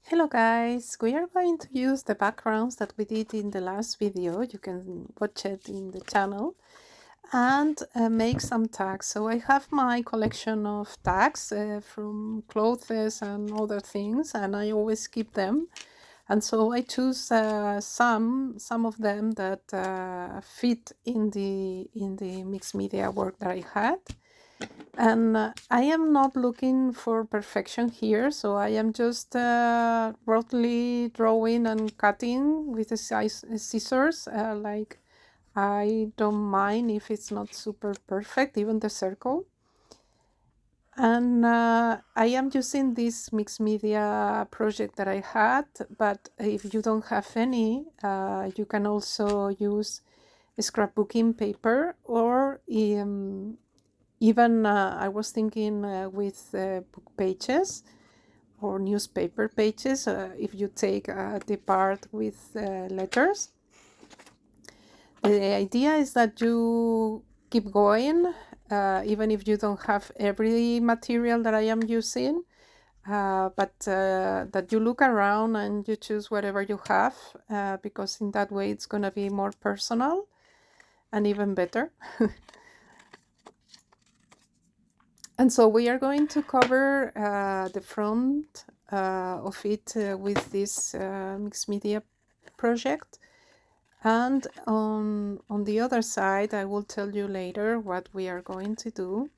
Hello guys, we are going to use the backgrounds that we did in the last video. You can watch it in the channel and make some tags. So I have my collection of tags from clothes and other things, and I always keep them. And so I choose some of them that fit in the mixed media work that I had. And I am not looking for perfection here, so I am just roughly drawing and cutting with the scissors. Like, I don't mind if it's not super perfect, even the circle. And I am using this mixed media project that I had, but if you don't have any, you can also use scrapbooking paper or even I was thinking with book pages or newspaper pages, if you take the part with letters. The idea is that you keep going, even if you don't have every material that I am using, but that you look around and you choose whatever you have, because in that way it's going to be more personal and even better. And so we are going to cover the front of it with this mixed media project. And on the other side, I will tell you later what we are going to do.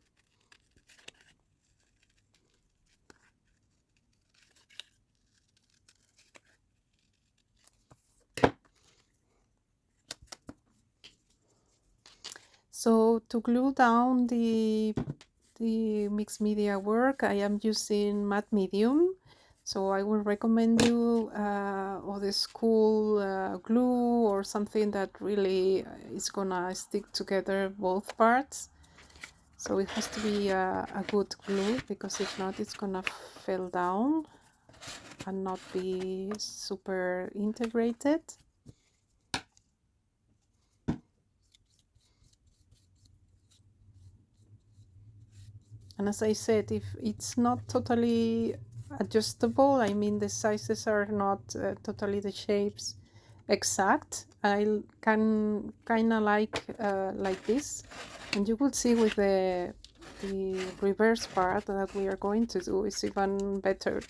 So to glue down the mixed media work, I am using matte medium. So I will recommend you or the school glue or something that really is gonna stick together both parts. So it has to be a good glue, because if not, it's gonna fall down and not be super integrated. And as I said, if it's not totally adjustable, I mean the sizes are not totally the shapes exact, I can kind of like this. And you will see with the reverse part that we are going to do is even better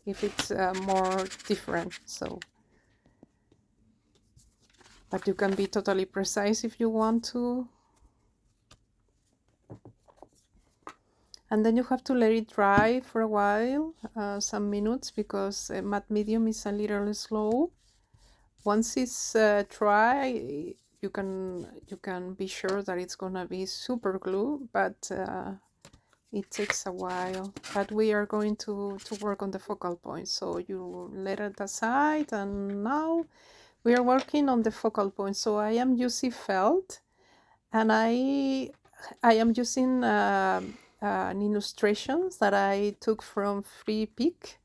if it's more different. So, but you can be totally precise if you want to. And then you have to let it dry for a while, some minutes, because matte medium is a little slow. Once it's dry, you can be sure that it's gonna be super glue, but it takes a while. But we are going to work on the focal point, so you let it aside. And now we are working on the focal point. So I am using felt, and I am using an illustrations that I took from Freepik.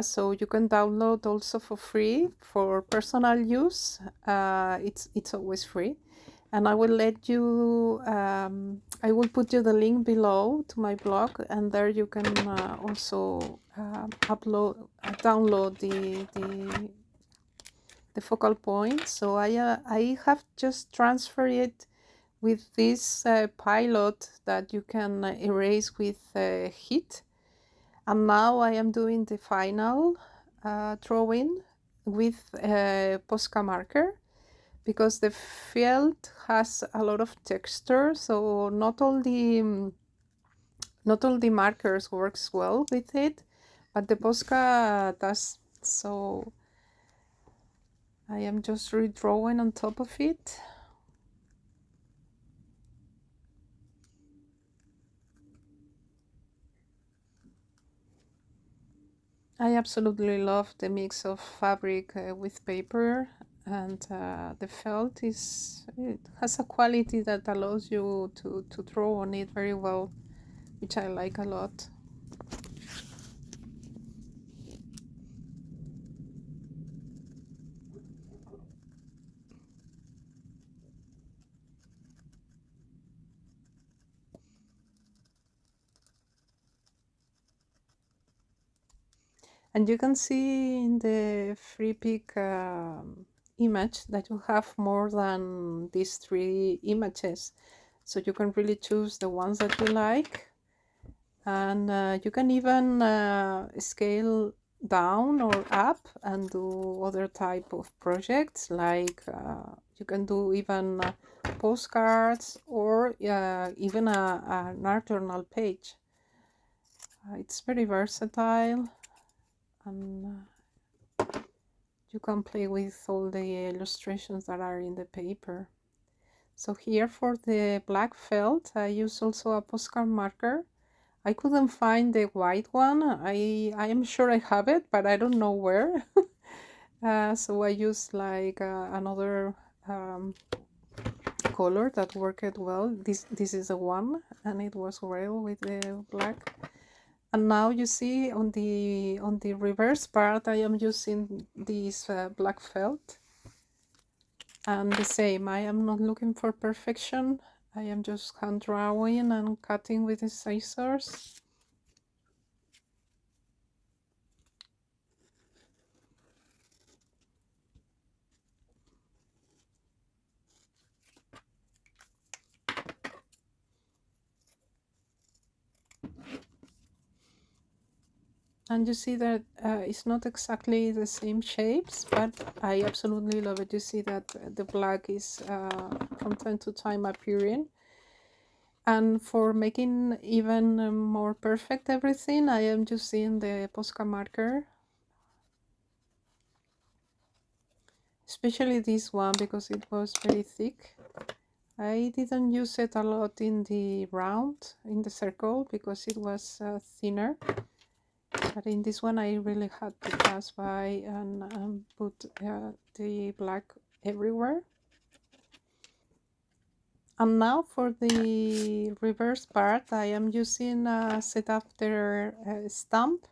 So you can download also for free for personal use. It's always free, and I will let you. I will put you the link below to my blog, and there you can also download the focal point. So I have just transferred it with this pilot that you can erase with heat. And now I am doing the final drawing with a Posca marker, because the field has a lot of texture, so not all the markers works well with it, but the Posca does. So I am just redrawing on top of it. I absolutely love the mix of fabric with paper, and the felt it has a quality that allows you to draw on it very well, which I like a lot. And you can see in the free pick image that you have more than these 3 images. So you can really choose the ones that you like. And you can even scale down or up and do other type of projects, like you can do even postcards or even an art journal page. It's very versatile, and you can play with all the illustrations that are in the paper. So here for the black felt, I use also a postcard marker. I couldn't find the white one. I am sure I have it, but I don't know where. So I use like another color that worked well. This is a one, and it was real with the black. And now you see on the reverse part, I am using this black felt. And the same, I am not looking for perfection. I am just hand drawing and cutting with the scissors. And you see that it's not exactly the same shapes, but I absolutely love it. You see that the black is from time to time appearing. And for making even more perfect everything, I am using the Posca marker. Especially this one, because it was very thick. I didn't use it a lot in the round, in the circle, because it was thinner. But in this one, I really had to pass by and put the black everywhere. And now for the reverse part, I am using a set after stamp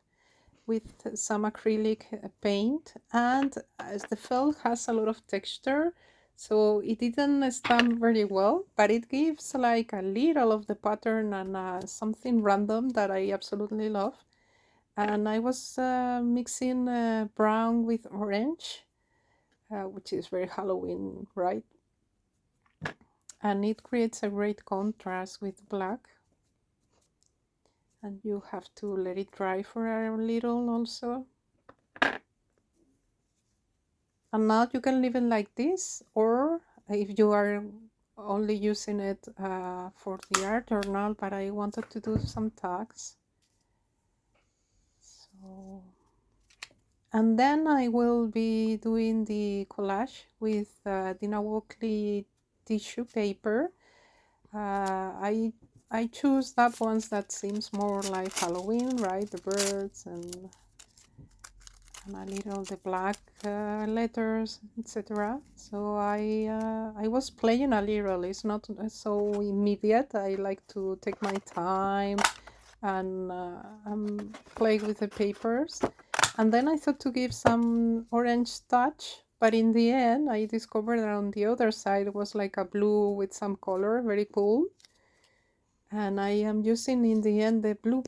with some acrylic paint, and as the felt has a lot of texture, so it didn't stamp very well, but it gives like a little of the pattern and something random that I absolutely love. And I was mixing brown with orange, which is very Halloween, right? And it creates a great contrast with black. And you have to let it dry for a little also. And now you can leave it like this, or if you are only using it for the art journal, but I wanted to do some tags. So, and then I will be doing the collage with Dina Walkley tissue paper. I choose that ones that seems more like Halloween, right? The birds and a little the black letters, etc. So I was playing a little. It's not so immediate. I like to take my time and play with the papers. And then I thought to give some orange touch, but in the end I discovered that on the other side it was like a blue with some color, very cool. And I am using in the end the blue.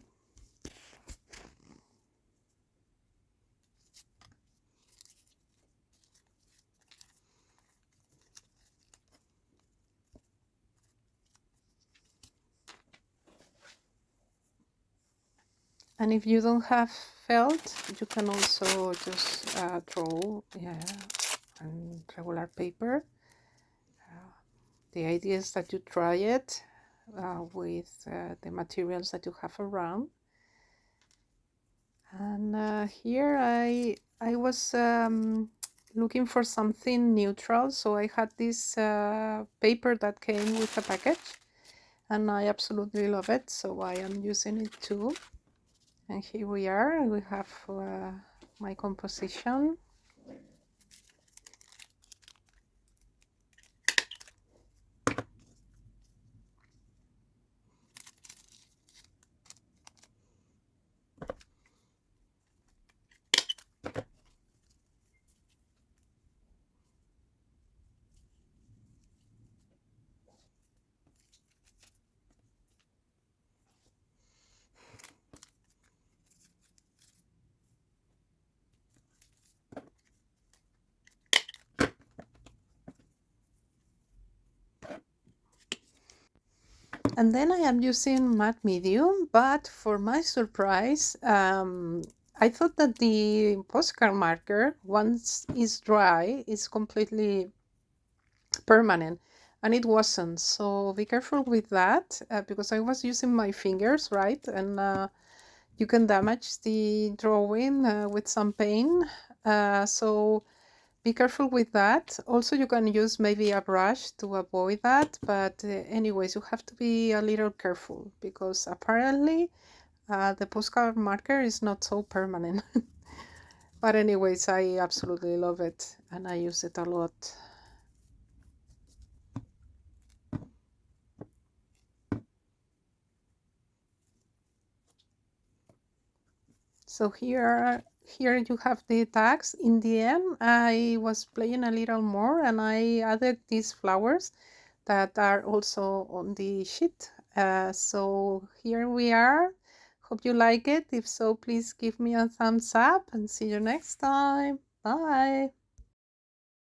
And if you don't have felt, you can also just draw on regular paper. The idea is that you try it with the materials that you have around. And here I was looking for something neutral, so I had this paper that came with a package, and I absolutely love it, so I am using it too. And here we are, we have my composition. And then I am using matte medium, but for my surprise, I thought that the postcard marker, once it's dry, is completely permanent, and it wasn't. So be careful with that, because I was using my fingers, right? And you can damage the drawing with some paint. So be careful with that. Also, you can use maybe a brush to avoid that. But anyways, you have to be a little careful, because apparently the postcard marker is not so permanent. But anyways, I absolutely love it and I use it a lot. So here you have the tags. In the end, I was playing a little more and I added these flowers that are also on the sheet. So here we are. Hope you like it. If so, please give me a thumbs up and see you next time. Bye.